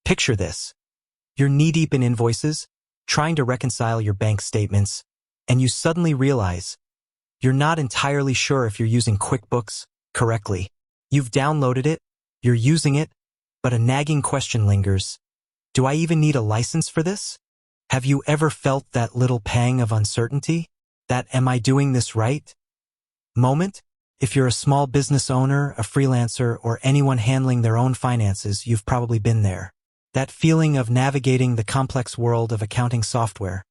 Picture this. You're knee-deep in invoices, trying to reconcile your bank statements, and you suddenly realize you're not entirely sure if you're using QuickBooks correctly. You've downloaded it, you're using it, but a nagging question lingers. Do I even need a license for this? Have you ever felt that little pang of uncertainty? That "am I doing this right?" moment? If you're a small business owner, a freelancer, or anyone handling their own finances, you've probably been there. That feeling of navigating the complex world of accounting software,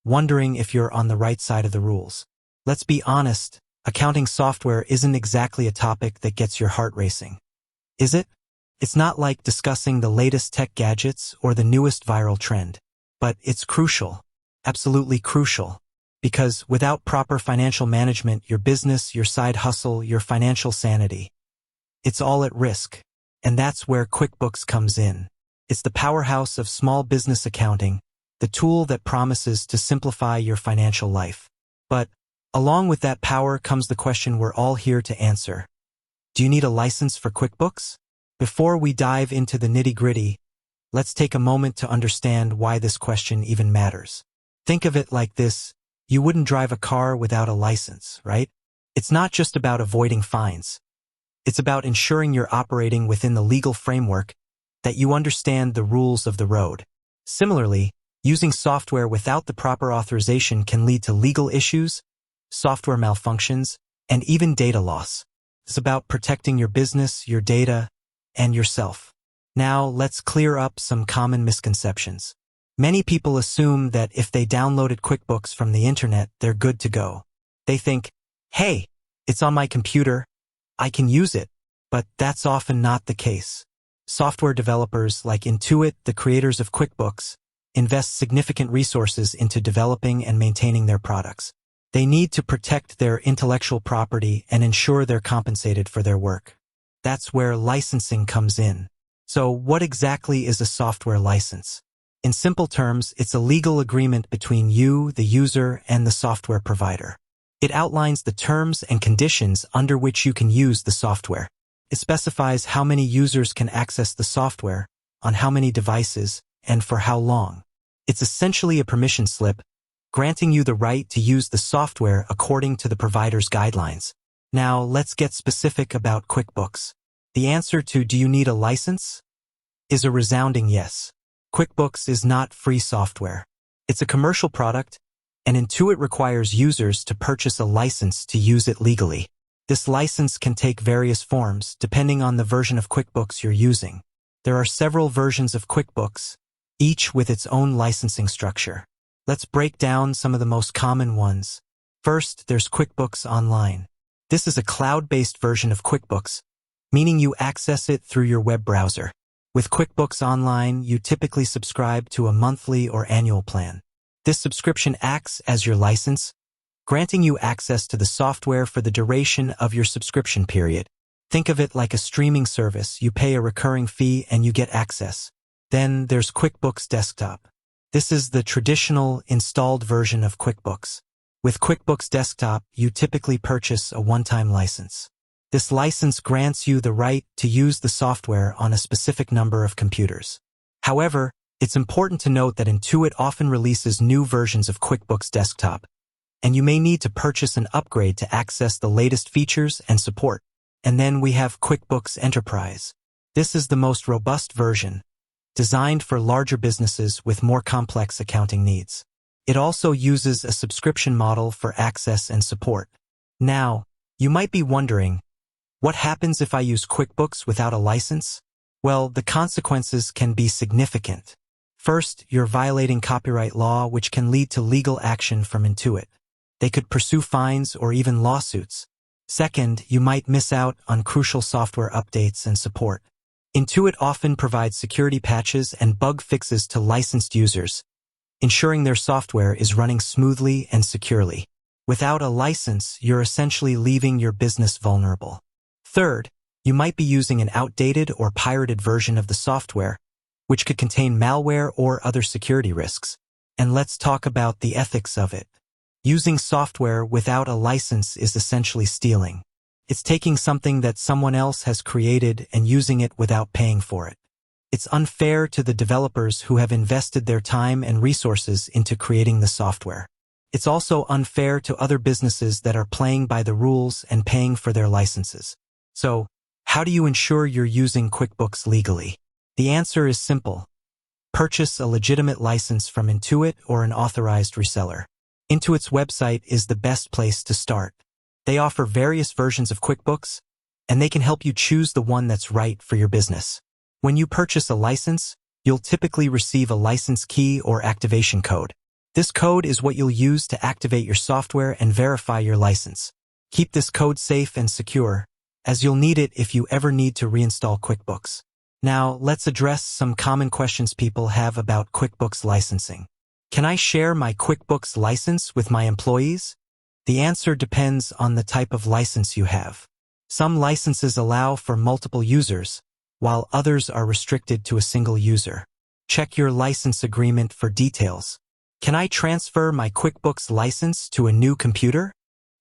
wondering if you're on the right side of the rules. Let's be honest, accounting software isn't exactly a topic that gets your heart racing. Is it? It's not like discussing the latest tech gadgets or the newest viral trend. But it's crucial, absolutely crucial, because without proper financial management, your business, your side hustle, your financial sanity, it's all at risk. And that's where QuickBooks comes in. It's the powerhouse of small business accounting, the tool that promises to simplify your financial life. But along with that power comes the question we're all here to answer. Do you need a license for QuickBooks? Before we dive into the nitty-gritty, let's take a moment to understand why this question even matters. Think of it like this: you wouldn't drive a car without a license, right? It's not just about avoiding fines. It's about ensuring you're operating within the legal framework, that you understand the rules of the road. Similarly, using software without the proper authorization can lead to legal issues, software malfunctions, and even data loss. It's about protecting your business, your data, and yourself. Now, let's clear up some common misconceptions. Many people assume that if they downloaded QuickBooks from the internet, they're good to go. They think, hey, it's on my computer, I can use it. But that's often not the case. Software developers like Intuit, the creators of QuickBooks, invest significant resources into developing and maintaining their products. They need to protect their intellectual property and ensure they're compensated for their work. That's where licensing comes in. So what exactly is a software license? In simple terms, it's a legal agreement between you, the user, and the software provider. It outlines the terms and conditions under which you can use the software. It specifies how many users can access the software, on how many devices, and for how long. It's essentially a permission slip, granting you the right to use the software according to the provider's guidelines. Now, let's get specific about QuickBooks. The answer to "do you need a license?" is a resounding yes. QuickBooks is not free software. It's a commercial product, and Intuit requires users to purchase a license to use it legally. This license can take various forms depending on the version of QuickBooks you're using. There are several versions of QuickBooks, each with its own licensing structure. Let's break down some of the most common ones. First, there's QuickBooks Online. This is a cloud-based version of QuickBooks, meaning you access it through your web browser. With QuickBooks Online, you typically subscribe to a monthly or annual plan. This subscription acts as your license, granting you access to the software for the duration of your subscription period. Think of it like a streaming service. You pay a recurring fee and you get access. Then there's QuickBooks Desktop. This is the traditional installed version of QuickBooks. With QuickBooks Desktop, you typically purchase a one-time license. This license grants you the right to use the software on a specific number of computers. However, it's important to note that Intuit often releases new versions of QuickBooks Desktop, and you may need to purchase an upgrade to access the latest features and support. And then we have QuickBooks Enterprise. This is the most robust version, designed for larger businesses with more complex accounting needs. It also uses a subscription model for access and support. Now, you might be wondering, what happens if I use QuickBooks without a license? Well, the consequences can be significant. First, you're violating copyright law, which can lead to legal action from Intuit. They could pursue fines or even lawsuits. Second, you might miss out on crucial software updates and support. Intuit often provides security patches and bug fixes to licensed users, ensuring their software is running smoothly and securely. Without a license, you're essentially leaving your business vulnerable. Third, you might be using an outdated or pirated version of the software, which could contain malware or other security risks. And let's talk about the ethics of it. Using software without a license is essentially stealing. It's taking something that someone else has created and using it without paying for it. It's unfair to the developers who have invested their time and resources into creating the software. It's also unfair to other businesses that are playing by the rules and paying for their licenses. So, how do you ensure you're using QuickBooks legally? The answer is simple. Purchase a legitimate license from Intuit or an authorized reseller. Intuit's website is the best place to start. They offer various versions of QuickBooks, and they can help you choose the one that's right for your business. When you purchase a license, you'll typically receive a license key or activation code. This code is what you'll use to activate your software and verify your license. Keep this code safe and secure, as you'll need it if you ever need to reinstall QuickBooks. Now, let's address some common questions people have about QuickBooks licensing. Can I share my QuickBooks license with my employees? The answer depends on the type of license you have. Some licenses allow for multiple users, while others are restricted to a single user. Check your license agreement for details. Can I transfer my QuickBooks license to a new computer?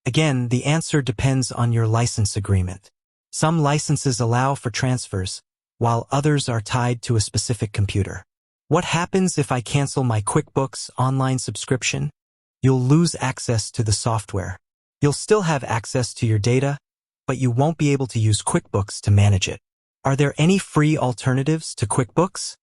Again, the answer depends on your license agreement. Some licenses allow for transfers, while others are tied to a specific computer. What happens if I cancel my QuickBooks online subscription? You'll lose access to the software. You'll still have access to your data, but you won't be able to use QuickBooks to manage it. Are there any free alternatives to QuickBooks?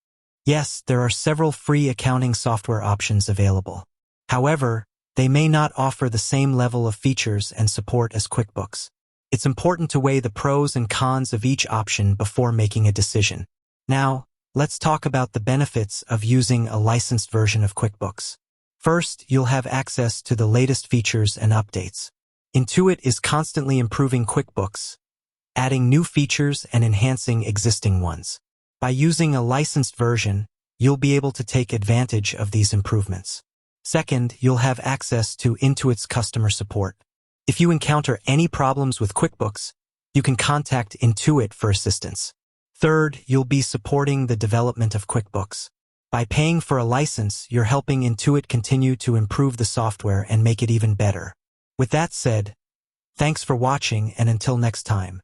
Yes, there are several free accounting software options available. However, they may not offer the same level of features and support as QuickBooks. It's important to weigh the pros and cons of each option before making a decision. Now, let's talk about the benefits of using a licensed version of QuickBooks. First, you'll have access to the latest features and updates. Intuit is constantly improving QuickBooks, adding new features and enhancing existing ones. By using a licensed version, you'll be able to take advantage of these improvements. Second, you'll have access to Intuit's customer support. If you encounter any problems with QuickBooks, you can contact Intuit for assistance. Third, you'll be supporting the development of QuickBooks. By paying for a license, you're helping Intuit continue to improve the software and make it even better. With that said, thanks for watching, and until next time.